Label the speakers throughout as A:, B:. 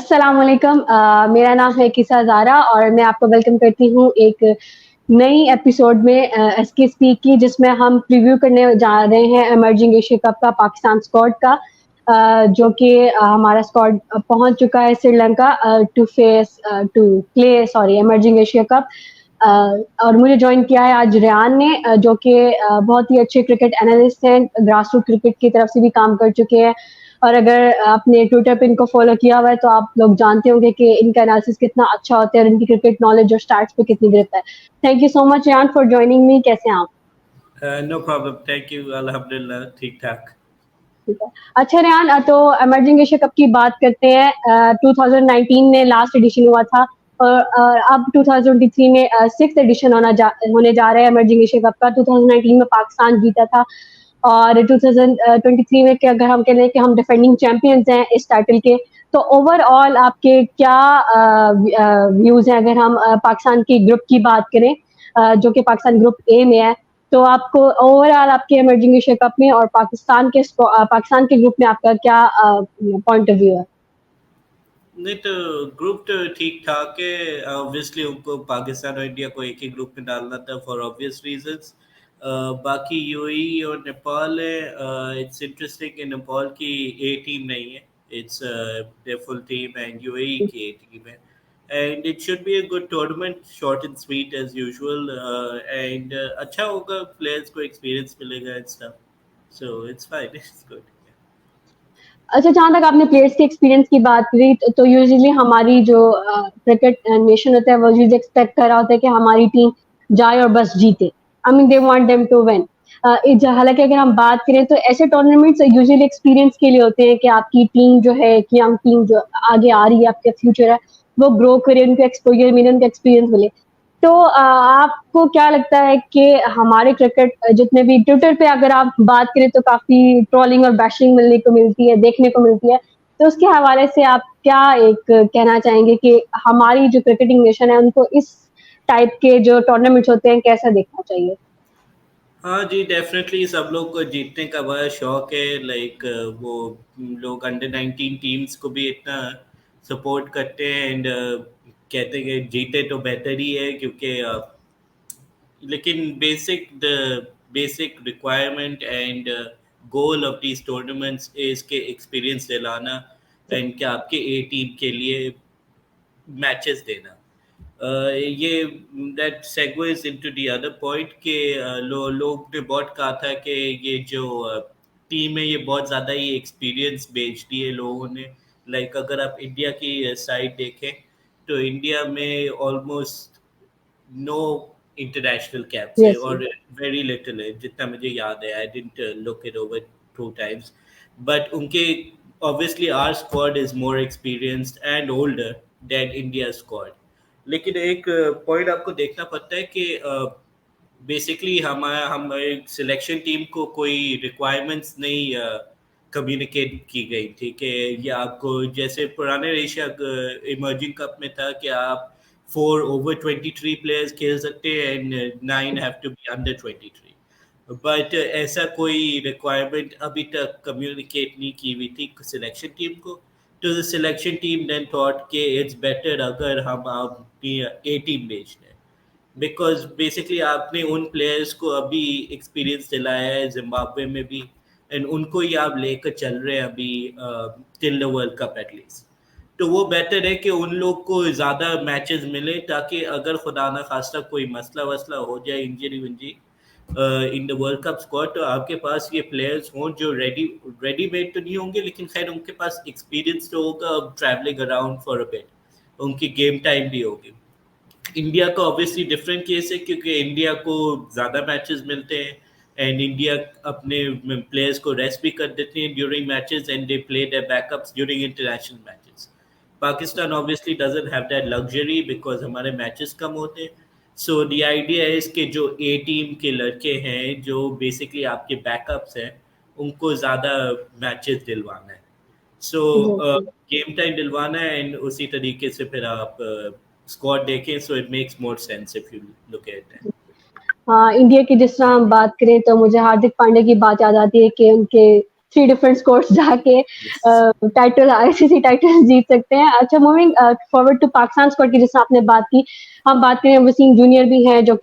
A: अस्सलाम वालेकुम, मेरा नाम है किसा ज़ारा और मैं आपको वेलकम करती हूँ एक नई एपिसोड में एसके स्पीक की, जिसमें हम प्रीव्यू करने जा रहे हैं एमर्जिंग एशिया कप का पाकिस्तान स्क्वाड का, जो कि हमारा स्क्वाड पहुंच चुका है Sri Lanka to play emerging Asia cup. और मुझे ज्वाइन किया है आज रेयान ने, जो कि बहुत ही अच्छे क्रिकेट एनालिस्ट हैं, ग्रास रूट क्रिकेट की तरफ से भी काम कर चुके हैं। और अगर आपने ट्विटर पे इनको फॉलो किया हुआ है तो आप लोग जानते होंगे कि इनका एनालिसिस कितना अच्छा होता है और इनकी क्रिकेट नॉलेज और स्टार्ट्स पे कितनी गिरता है। Thank you so much Rayan for joining me. कैसे हैं आप?
B: नो प्रॉब्लम, थैंक यू, अल्हम्दुलिल्लाह ठीक ठाक।
A: ठीक है। अच्छा रेयान, तो एमर्जिंग एशिया कप की बात करते हैं। 2019 में लास्ट एडिशन हुआ था और अब 2023 में सिक्स्थ एडिशन होने जा रहा है एमर्जिंग एशिया कप का। 2019 में पाकिस्तान जीता था और 2023 में अगर हम कह लें कि हम डिफेंडिंग चैंपियंस हैं इस टाइटल के, तो ओवरऑल आपके क्या व्यूज हैं अगर हम पाकिस्तान की ग्रुप की बात करें, जो कि पाकिस्तान ग्रुप ए में है, तो आपको ओवरऑल आपके एमर्जिंग एशिया कप में और पाकिस्तान के ग्रुप में आपका क्या पॉइंट ऑफ व्यू है?
B: नहीं तो ग्रुप तो ठीक ठाक है। ऑब्वियसली उनको पाकिस्तान और इंडिया को एक ही ग्रुप में डालना था फॉर ऑब्वियस रीजंस। बाकी यूएई और नेपाल है। इट्स इंटरेस्टिंग कि नेपाल की ए टीम नहीं है, it's the full team, and UAE की ए टीम है। And it should be a good tournament, short and sweet as usual, and अच्छा होगा, प्लेयर्स को एक्सपीरियंस मिलेगा and stuff, so it's fine, it's good.
A: अच्छा, जहाँ तक आपने प्लेयर्स के एक्सपीरियंस की बात करी, तो यूजुअली हमारी जो क्रिकेट नेशन होता है वो यूजुअली एक्सपेक्ट कर रहा होता है कि हमारी टीम जाए और बस जीते। I mean they want them to win. हालांकि अगर हम बात करें तो ऐसे टूर्नामेंट्स यूजुअली एक्सपीरियंस के लिए होते हैं कि आपकी टीम जो है, कि यंग टीम जो आगे आ रही है, आपका फ्यूचर है, वो ग्रो करे, उनको एक्सपोजर मिले, उनको एक्सपीरियंस मिले। तो आपको क्या लगता है कि हमारे क्रिकेट जितने भी ट्विटर पे अगर आप बात करें तो काफी ट्रोलिंग और बैशिंग मिलने को मिलती है, देखने को मिलती है, तो उसके हवाले से आप क्या एक कहना चाहेंगे कि हमारी जो क्रिकेटिंग नेशन है उनको इस टाइप के जो टूर्नामेंट्स होते हैं कैसा देखना चाहिए?
B: हाँ जी, डेफिनेटली सब लोग को जीतने का बड़ा शौक है। लाइक वो लोग अंडर 19 टीम्स को भी इतना सपोर्ट करते हैं, एंड कहते हैं कि जीते तो बेहतर ही है, क्योंकि लेकिन basic requirement and goal of these tournaments is के एक्सपीरियंस दिलाना, एंड कि आपके ए टीम के लिए मैचेस देना। ये that segues into the other point के लोग ने बहुत कहा था कि ये जो टीम है ये बहुत ज़्यादा ही एक्सपीरियंस बेचती है लोगों ने। लाइक अगर आप इंडिया की साइड देखें तो इंडिया में ऑलमोस्ट नो इंटरनेशनल कैप्स है,
A: यस।
B: और वेरी लिटिल है जितना मुझे याद है। I didn't look it over 2 times, but उनके obviously our squad is more experienced and older than India squad. लेकिन एक पॉइंट आपको देखना पड़ता है कि बेसिकली हम सिलेक्शन टीम को कोई रिक्वायरमेंट्स नहीं कम्युनिकेट की गई थी कि ये आपको, जैसे पुराने एशिया इमर्जिंग कप में था कि आप 4 over 23 प्लेयर्स खेल सकते हैं and 9 have to be under 23, but ऐसा कोई रिक्वायरमेंट अभी तक कम्युनिकेट नहीं की हुई थी सिलेक्शन टीम को। तो the selection team then thought कि इट्स बेटर अगर हम अपनी ए टीम भेज दें, बिकॉज बेसिकली आपने उन प्लेयर्स को अभी एक्सपीरियंस दिलाया है जिम्बाब्वे में भी, एंड उनको ही आप लेकर चल रहे हैं अभी till the world cup at least. तो वो बेटर है कि उन लोग को ज़्यादा मैचेस मिले, ताकि अगर खुदा ना खास्ता कोई मसला वसला हो जाए, इंजरी विंजरी in the world cup squad, तो आपके पास ये प्लेयर्स हों जो रेडीमेड तो नहीं होंगे, लेकिन खैर उनके पास एक्सपीरियंस तो होगा अब travelling around for a bit, उनकी गेम टाइम भी होगी। इंडिया का ऑब्वियसली डिफरेंट केस है, क्योंकि इंडिया को ज़्यादा मैचेस मिलते हैं एंड इंडिया अपने प्लेयर्स को रेस्ट भी कर देते हैं during matches, and they play their backups during international matches. Pakistan obviously doesn't have that luxury because हमारे मैचेस कम होते हैं। सो द आइडिया है इसके जो ए टीम के लड़के हैं जो बेसिकली आपके बैकअप्स हैं, उनको ज़्यादा मैचेस दिलवाना है। सो गेम टाइम दिलवाना है, एंड उसी तरीके से फिर आप स्क्वाड देखें, so it makes more sense if you look at that.
A: हाँ, इंडिया की जिस तरह हम बात करें तो मुझे हार्दिक पांड्या की बात याद आती है कि उनके 3 डिफरेंट स्कोर्स जाके
B: Yes.
A: टाइटल आईसीसी टाइटल जीत सकते हैं। अच्छा, moving forward to Pakistan squad की जिससे आपने बात की, हम बात करें वसीम जूनियर भी हैं जो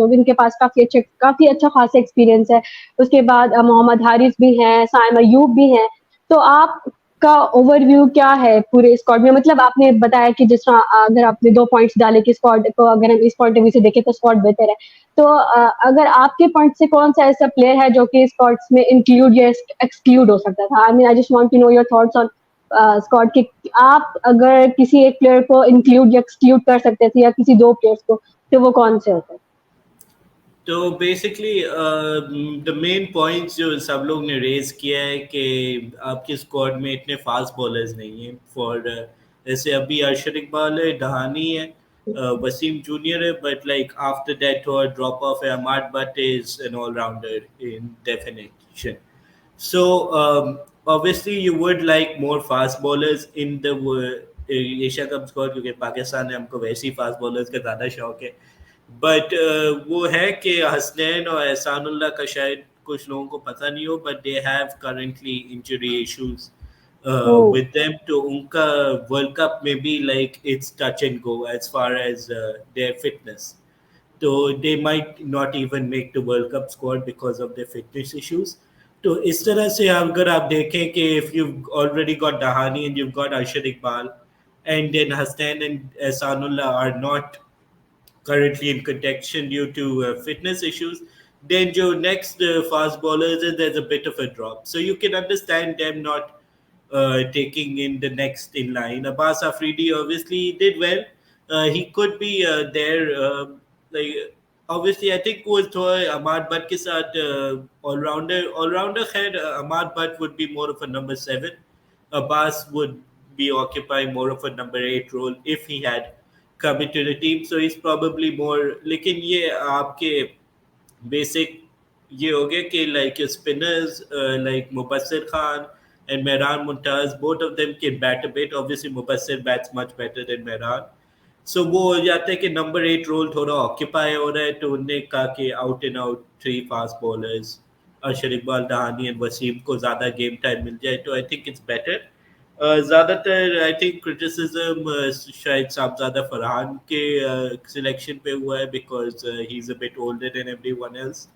A: भी इनके पास काफी अच्छा खासा एक्सपीरियंस है। उसके बाद मोहम्मद हारिस भी हैं, साइम अयूब भी हैं। तो आपका ओवरव्यू क्या है पूरे स्क्वाड में? मतलब आपने बताया कि जिस तरह अगर आपने 2 पॉइंट्स डाले कि स्क्वाड को अगर हम इस पॉइंट ऑफ व्यू से देखें तो स्क्वाड बेहतर है। तो अगर आपके पॉइंट से कौन-सा ऐसा प्लेयर है जो कि स्क्वाड्स में इंक्लूड या एक्सक्लूड हो सकता था? I mean I just want to know your thoughts on squad के आप अगर किसी एक प्लेयर को इंक्लूड या एक्सक्लूड कर सकते थे या किसी 2 प्लेयर्स को, तो वो कौन से होते?
B: तो बेसिकली द मेन पॉइंट्स जो सब लोग ने रेज किया है कि आपके स्क्वाड में इतने फास्ट बॉलर्स नहीं हैं फॉर जैसे अभी अरशद इकबाल है, डहानी है, वसीम जूनियर है, बट लाइक आफ्टर दैट और ड्रॉप ऑफ है, Amad but is an allrounder in definition. So obviously you would like more fast bowlers in the Asia cup squad क्योंकि पाकिस्तान है, हमको वैसे ही फास्ट बॉलर्स का ज़्यादा शौक है. बट वो है कि हसनैन और एहसानुल्लाह का शायद कुछ लोगों को पता नहीं हो, but they have currently injury issues
A: oh!
B: with them. तो उनका वर्ल्ड कप में भी like it's touch and go as far as their fitness. So they might not even make the World Cup squad because of their fitness issues. तो इस तरह से अगर आप देखें कि if you've already got Dahani and you've got Arshad Iqbal and then Hassan and Ehsanullah are not currently in contention due to fitness issues, then your next fast bowlers, there's a bit of a drop. So you can understand them not taking in the next in line. Abbas Afridi obviously did well. He could be there. Like obviously, I think was Ahmad Butt ke saath all rounder khair, Ahmad Butt would be more of a number 7. Abbas would be occupying more of a number 8 role if he had come into the team. So he's probably more. लेकिन ये आपके basic ये हो गया कि like your spinners like Mubassir Khan and Mehran Mumtaz, both of them can bat a bit. Obviously Mubassir bats much better than Mehran. So वो हो जाता है कि नंबर 8 रोल थोड़ा ऑक्यूपाई हो रहा है, तो उनने कहा कि out and out 3 fast bowlers Arshad Iqbal, Dahani and Wasim को ज़्यादा गेम टाइम मिल जाए, तो आई थिंक इट्स बेटर. ज़्यादातर आई थिंक क्रिटिसिज्म शायद साहबजादा फरहान के सिलेक्शन पे हुआ है because he is a bit older than everyone else,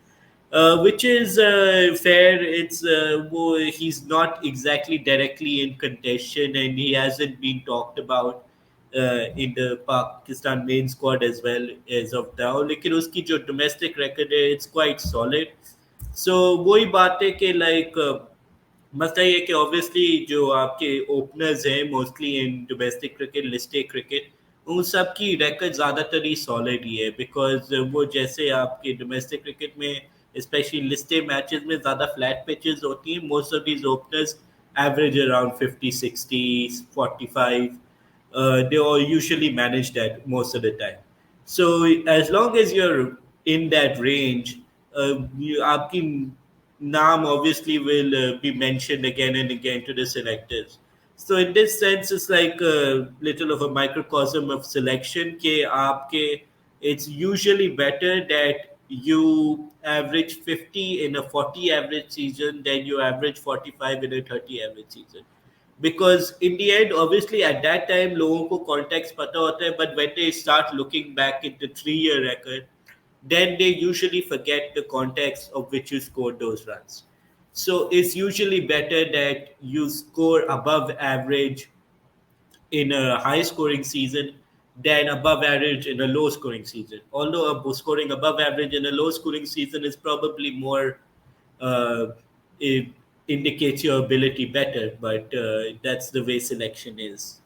B: which is fair. It's he's not exactly directly in contention, and he hasn't been talked about in the Pakistan main squad as well as of now. लेकिन उसकी जो domestic record है, it's quite solid. So वही बात है कि like मसला ये कि ऑब्वियसली जो आपके ओपनर्स हैं mostly in domestic cricket, listed cricket, उन सब की रिकॉर्ड ज़्यादातर ही सॉलिड ही है बिकॉज वो जैसे आपके डोमेस्टिक क्रिकेट में स्पेशली लिस्टेड मैचेस में ज़्यादा फ्लैट पिचेस होती हैं. Most of these openers average around 50-60 45. They all usually manage that most of the time. So as long as you're in that range, आपकी naam obviously will be mentioned again and again to the selectors. So in this sense, it's like a little of a microcosm of selection. Ke aapke, it's usually better that you average 50 in a 40 average season than you average 45 in a 30 average season. Because in the end, obviously at that time, लोगों को context पता होता है, but when they start looking back at the 3-year record, then they usually forget the context of which you scored those runs. So it's usually better that you score above average in a high scoring season than above average in a low scoring season. Although scoring above average in a low scoring season is probably more, it indicates your ability better, but that's the way selection is.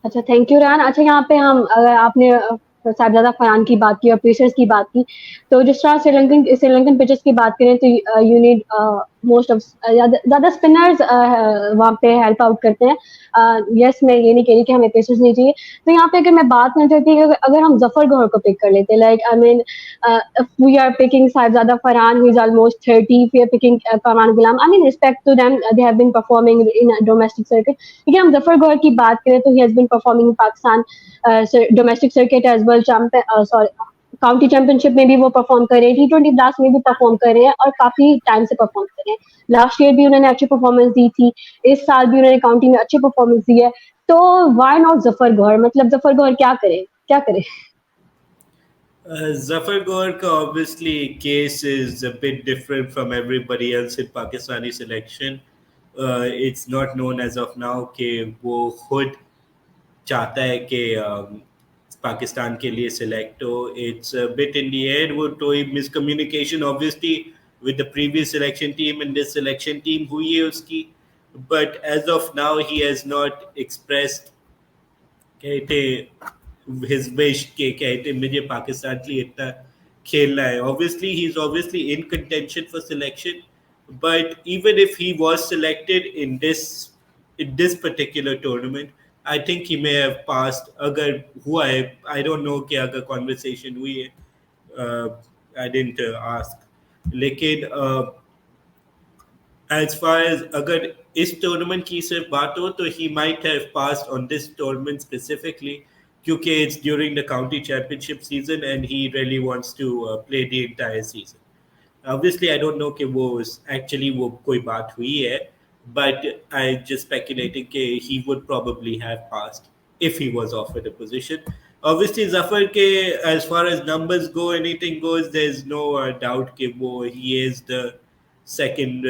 A: अच्छा, thank you Rehan. अच्छा, यहाँ पे हम अगर आपने साहिबजादा फरहान की बात की और पेसर्स की बात की, तो जिस तरह श्रीलंकन पिचेस की बात करें तो यू नीड मोस्ट ऑफ ज़्यादा स्पिनर्स वहाँ पे हेल्प आउट करते हैं। यस, मैं ये नहीं कह रही कि हमें पेसर्स नहीं चाहिए। तो यहाँ पे अगर मैं बात करना चाहती हूँ, अगर हम जफर गौहर को पिक कर लेते, like I mean if we are picking Sahibzada Farhan who is almost 30, if we are picking Kamran Ghulam, I mean respect to them, they have been performing in a domestic circuit. लेकिन हम जफर गौहर की बात करें तो he has been performing in Pakistan domestic circuit as well, sorry, county championship में भी वो perform कर रहे हैं, T20 ब्लास्ट में भी परफॉर्म कर रहे हैं और काफी टाइम से परफॉर्म कर रहे हैं। लास्ट ईयर भी उन्होंने अच्छी परफॉर्मेंस दी थी, इस साल भी उन्होंने काउंटी में अच्छी परफॉर्मेंस दी है। तो व्हाई नॉट जफर गौहर, मतलब जफर गौहर क्या करे, क्या करे?
B: Zafar Gor ka obviously case is a bit different from everybody else in Pakistani selection. It's not known as of now कि वो खुद चाहता है कि पाकिस्तान के लिए सिलेक्ट हो. It's a bit in the air. वो तो miscommunication obviously with the previous selection team and this selection team हुई है उसकी. But as of now, he has not expressed कहते his wish के कहते मुझे पाकिस्तान के लिए इतना खेलना है. Obviously, he's obviously in contention for selection, but even if he was selected in this particular tournament, I think he may have passed. अगर हुआ है, I don't know कि अगर conversation हुई है, I didn't ask. लेकिन as far as अगर इस टूर्नामेंट की सिर्फ बात हो तो he might have passed on this tournament specifically क्योंकि it's during the county championship season and he really wants to play the entire season. Obviously, I don't know कि वो actually वो कोई बात हुई है, but I just speculating कि he would probably have passed if he was offered a position. Obviously, Zafar के as far as numbers go, anything goes. There's no doubt कि वो he is the second,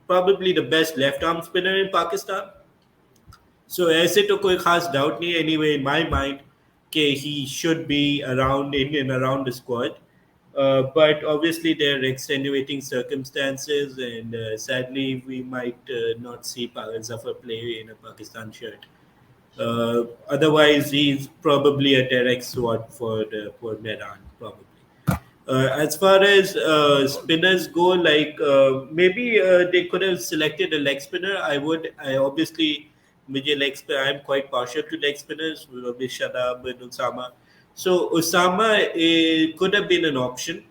B: probably the best left arm spinner in Pakistan. So ऐसे तो कोई खास doubt नहीं है anyway in my mind कि he should be around in and around the squad. But obviously there are extenuating circumstances and sadly we might not see Pagal Zafar play in a Pakistan shirt. Otherwise he's probably a direct sword for the for Mehran probably. As far as spinners go, like maybe they could have selected a leg spinner. I obviously, मुझे leg spinner, I'm quite partial to leg spinners, with Shadab and Usama. So Usama could have been an option.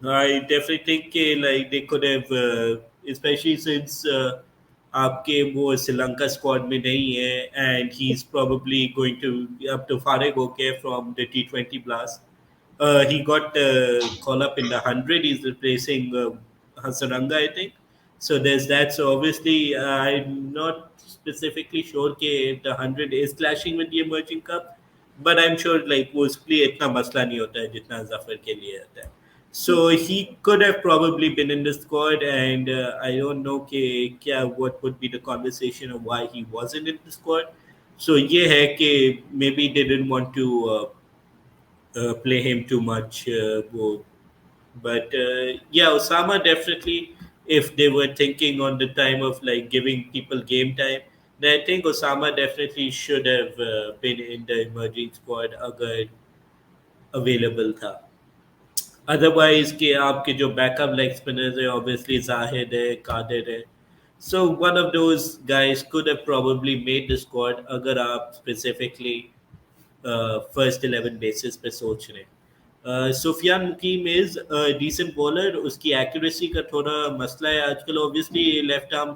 B: I definitely think like they could have, especially since आपके वो Sri Lanka squad में नहीं है and he's probably going to up to फारिग होके from the T20 blast. He got call up in the 100. He's replacing Hasaranga, I think. So there's that. So obviously, I'm not specifically sure if the 100 is clashing with the emerging cup, but I'm sure like वो उसके लिए इतना मसला नहीं होता है जितना जफर के लिए होता है. So he could have probably been in the squad, and I don't know what would be the conversation of why he wasn't in the squad. So ये है कि maybe they didn't want to play him too much. But yeah, Osama definitely, if they were thinking on the time of like giving people game time, then I think Osama definitely should have been in the emerging squad अगर available था. Otherwise कि आपके जो backup leg spinners है obviously Zahid है कादिर है. So one of those guys could have probably made the squad अगर आप specifically फर्स्ट 11 बेसिस पे सोच रहे हैं. सुफियान मुकीम इज डिसेंट बॉलर. उसकी एक्यूरेसी का थोड़ा मसला है आजकल. ऑब्वियसली लेफ्ट आर्म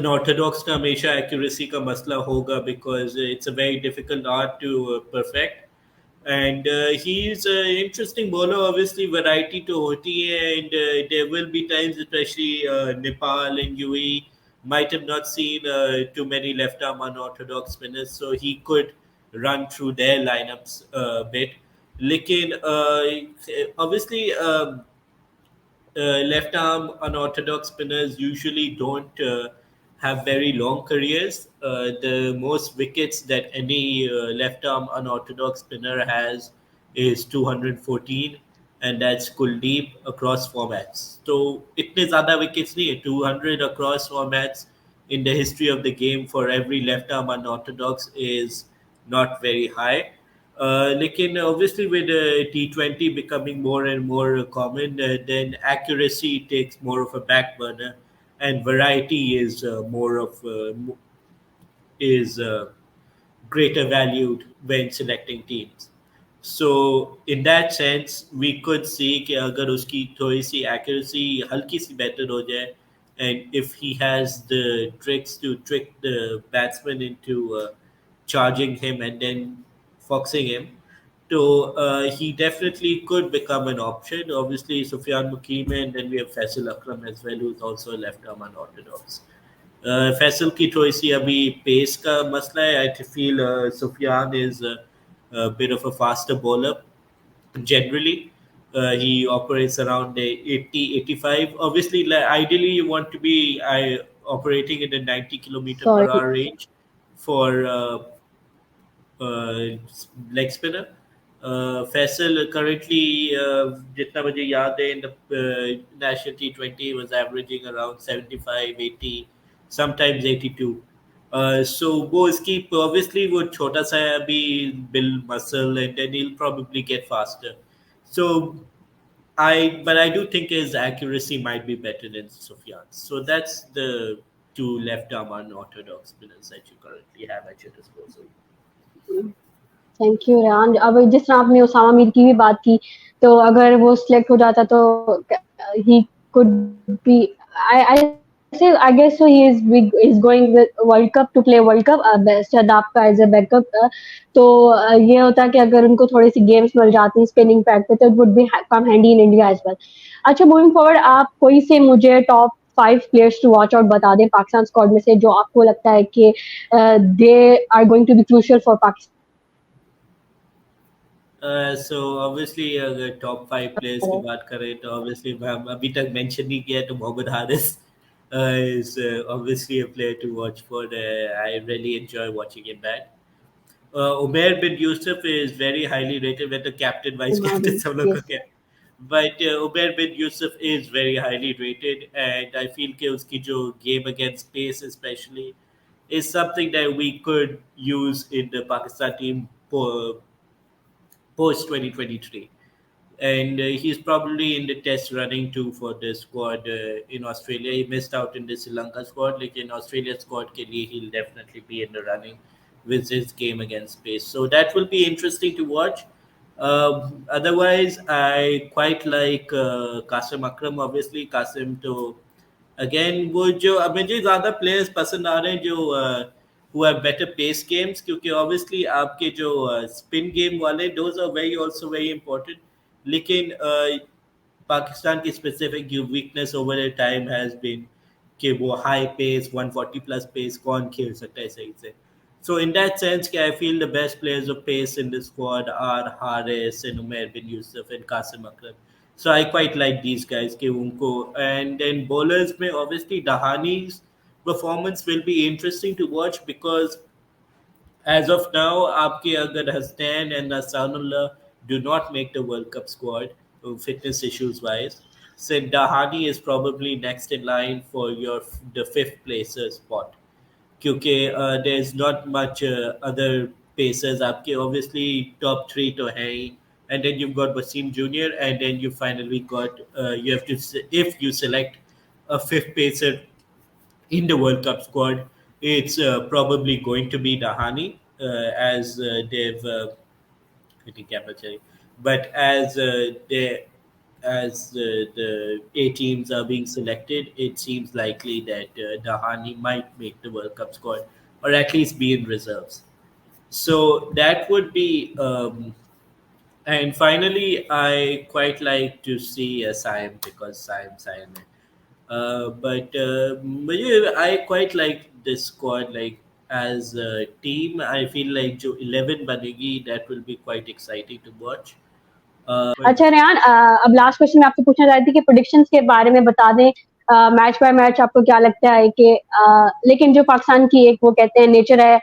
B: अनऑर्थोडॉक्स का हमेशा एक्यूरेसी का मसला होगा because it's a very difficult art to perfect. And he's an interesting bowler. Obviously, variety to hoti hai, and there will be times, especially Nepal and UAE, might have not seen too many left-arm unorthodox spinners, so he could run through their lineups a bit. Lekin, obviously, left arm unorthodox spinners usually don't have very long careers. The most wickets that any left arm unorthodox spinner has is 214, and that's Kuldeep across formats. So itne zyada wickets nahi hai. 200 across formats in the history of the game for every left arm unorthodox is not very high. लेकिन obviously with T20 becoming more and more common, then accuracy takes more of a back burner, and variety is is greater valued when selecting teams. So in that sense, we could see कि अगर उसकी थोड़ी सी accuracy हल्की सी better हो जाए, and if he has the tricks to trick the batsman into charging him and then foxing him, So he definitely could become an option. Obviously, Sufyan Mukim, and then we have Faisal Akram as well, who's also a left arm unorthodox. Faisal की थोड़ी सी अभी pace का मसला है I feel Sufiyan is bit of a faster bowler generally. He operates around 80, 85. Obviously, like, ideally you want to be operating in the 90 kilometer per
A: Sorry.
B: hour range for uh, leg spinner. Faisal currently, जितना मुझे याद है, in the national T20 was averaging around 75, 80, sometimes 82. So वो इसकी obviously वो छोटा सा है अभी build muscle and then he'll probably get faster. So but I do think his accuracy might be better than Sufyan. So that's the two left arm unorthodox spinners that you currently have at your disposal.
A: Thank you Rehan. अब जिस तरह आपने उसामा मीर की भी बात की, तो अगर वो सिलेक्ट हो जाता तो he could be, I say I guess so he is going with world cup to play world cup Shadab का एज अ बैकअप। तो ये होता है कि अगर उनको थोड़ी सी गेम्स मिल जाती हैं स्पिनिंग पैड पे तो it would be come handy in India as well. अच्छा, मूविंग फॉरवर्ड, आप कोई से मुझे top 5 players to watch out बता दें पाकिस्तान स्क्वाड में से, जो आपको लगता है कि they are going to be crucial for Pakistan.
B: So obviously अगर टॉप 5 प्लेयर्स की बात करें तो ऑब्वियसली हम अभी तक मेंशन नहीं किया तो Mohammad Haris is obviously a player to watch for. I really enjoy watching him bat. Umair bin Yusuf is very highly rated, with the captain, vice captain, सब लोग को
A: Yes.
B: क्या. But Umair bin Yusuf is very highly rated, and I feel कि उसकी जो game against pace especially is something that we could use in the Pakistan team post 2023. And he's probably in the test running too for the squad in Australia. He missed out in the Sri Lanka squad. Like in Australia squad, ke liye, he'll definitely be in the running with his game against pace. So that will be interesting to watch. Otherwise, I quite like Kasim Akram. Obviously, Kasim to again वो जो अब मुझे ज़्यादा players पसंद आ रहे हैं जो who have better pace games क्योंकि obviously आपके जो स्पिन गेम वाले those are very also very important. लेकिन पाकिस्तान की स्पेसिफिक जो weakness over the time has been कि वो हाई पेस 140 प्लस पेस कौन खेल सकता है सही से. So in that sense, I feel the best players of pace in the squad are Haris and Umair bin Yusuf and Qasim Akram. So I quite like these guys. कि उनको and then bowlers में obviously Dahani's performance will be interesting to watch because as of now, आपके अगर Hasnan and Hasanullah do not make the World Cup squad, fitness issues wise, so Dahani is probably next in line for your the fifth placer spot. क्योंकि there's not much other pacers आपके obviously top three तो हैं ही and then you've got Wasim Jr. and then you finally got you have to if you select a fifth pacer in the World Cup squad, it's probably going to be Dahani as they've hitting camera cherry. But as the A teams are being selected, it seems likely that Dahani might make the World Cup squad or at least be in reserves. So that would be. And finally, I quite like to see Saim because Saim. But I quite like this squad. Like as a team, I feel like जो 11 बनेगी, that will be quite exciting to watch.
A: अच्छा रेहान, अब last question मैं आपसे पूछना चाहती थी कि प्रेडिक्शंस के बारे में बता दें, मैच बाय मैच आपको क्या लगता है कि लेकिन जो पाकिस्तान की एक वो कहते हैं नेचर है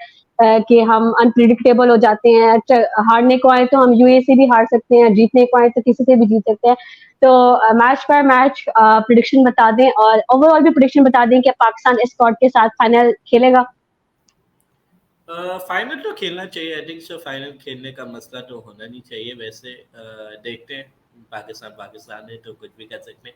A: कि हम अनप्रिडिक्टेबल हो जाते हैं। हारने को आए तो हम यूए से भी हार सकते हैं, जीतने को आए तो किसी से भी जीत सकते हैं। तो मैच बाय मैच प्रेडिक्शन बता दें और ओवरऑल भी प्रेडिक्शन बता दें कि पाकिस्तान इस स्क्वाड के साथ फाइनल खेलेगा।
B: फाइनल तो खेलना चाहिए आई थिंक सो. फाइनल खेलने का मसला तो होना नहीं चाहिए वैसे. देखते हैं. पाकिस्तान पाकिस्तान है तो कुछ भी कर सकते हैं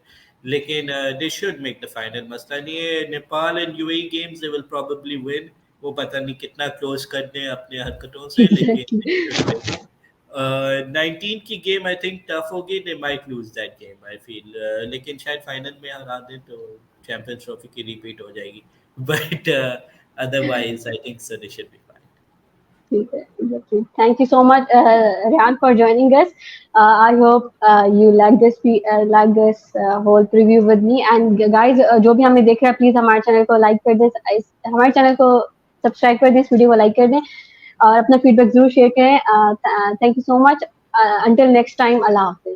B: लेकिन they should make the final. मसला नहीं है. Nepal and UAE games they will probably win. वो पता नहीं कितना क्लोज कर दें अपने हरकतों से लेकिन they should win. 19 की गेम आई थिंक टफ होगी. They might lose that game I feel. लेकिन शायद फाइनल में हरा दें तो चैंपियंस ट्रॉफी की रिपीट हो जाएगी. But otherwise I think so they should be fine.
A: Exactly. Thank you so much, Ryan, for joining us. I hope you like this whole preview with me. And guys, जो भी हमें देख रहा है, please हमारे channel को like कर दें, हमारे चैनल को सब्सक्राइब कर दें, इस वीडियो को like कर दें और अपना फीडबैक जरूर शेयर करें. Thank you so much. Until next time, Allah Hafiz.